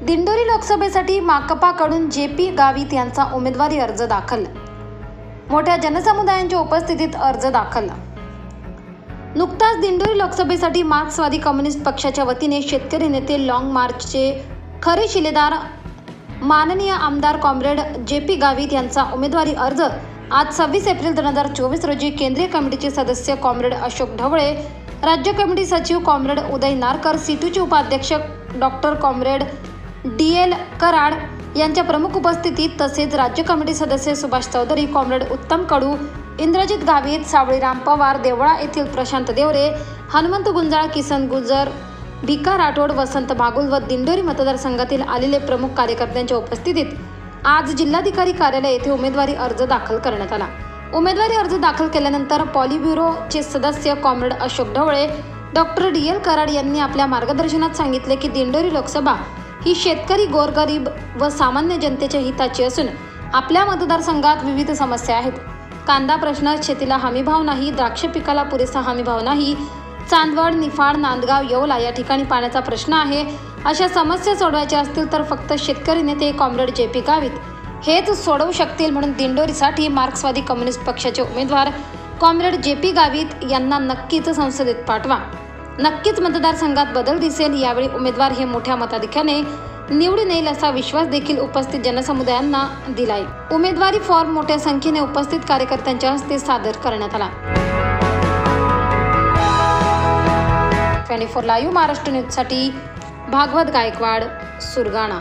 दिंडोरी लोकसभेसाठी माकपाकडून जे.पी. गावित यांचा उमेदवारी अर्ज दाखल। मोठ्या जनसमुदायांच्या उपस्थितीत अर्ज दाखल। नुकताच दिंडोरी लोकसभेसाठी मार्क्सवादी कम्युनिस्ट पक्षाच्या वतीने शेतकरी नेते लॉंग मार्चचे खरे शिलेदार माननीय आमदार कॉम्रेड जे.पी. गावित यांचा उमेदवारी अर्ज आज 26 एप्रिल 2024 रोजी केंद्रीय कमिटीचे सदस्य कॉम्रेड अशोक ढवळे, राज्य कमिटी सचिव कॉम्रेड उदय नारकर, सीटूचे उपाध्यक्ष डॉक्टर कॉम्रेड डी.एल. कराड यांच्या प्रमुख उपस्थितीत तसेच राज्य कमिटी सदस्य सुभाष चौधरी, कॉम्रेड उत्तम कडू, इंद्रजित गावित, सावळीराम पवार, देवळा येथील प्रशांत देवरे, हनुमंत गुंजाळ, किसन गुजर, भिका राठोड, वसंत भागुल व दिंडोरी मतदारसंघातील आलेले प्रमुख कार्यकर्त्यांच्या उपस्थितीत आज जिल्हाधिकारी कार्यालय येथे उमेदवारी अर्ज दाखल करण्यात आला। उमेदवारी अर्ज दाखल केल्यानंतर पॉलिब्युरोचे सदस्य कॉम्रेड अशोक ढवळे, डॉक्टर डी.एल. कराड यांनी आपल्या मार्गदर्शनात सांगितले की दिंडोरी लोकसभा ही शेतकरी, गोरगरीब व सामान्य जनतेच्या हिताची असून आपल्या मतदारसंघात विविध समस्या आहेत। कांदा प्रश्न, शेतीला हमीभाव नाही, द्राक्ष पिकाला पुरेसा हमीभाव नाही, चांदवड, निफाड, नांदगाव, येवला या ठिकाणी पाण्याचा प्रश्न आहे। अशा समस्या सोडवायच्या असतील तर फक्त शेतकरी नेते कॉम्रेड जे.पी. गावित हेच सोडवू शकतील, म्हणून दिंडोरीसाठी मार्क्सवादी कम्युनिस्ट पक्षाचे उमेदवार कॉम्रेड जे.पी. गावित यांना नक्कीच संसदेत पाठवा। नक्कीच मतदारसंघात बदल दिसेल। यावेळी उमेदवार हे मोठ्या मताधिक्याने निवडून येईल असा विश्वास देखील उपस्थित जनसमुदायांना दिलाय। उमेदवारी फॉर्म मोठ्या संख्येने उपस्थित कार्यकर्त्यांच्या हस्ते सादर करण्यात आला। 24 लाईव्ह महाराष्ट्र न्यूजसाठी भागवत गायकवाड, सुरगाणा।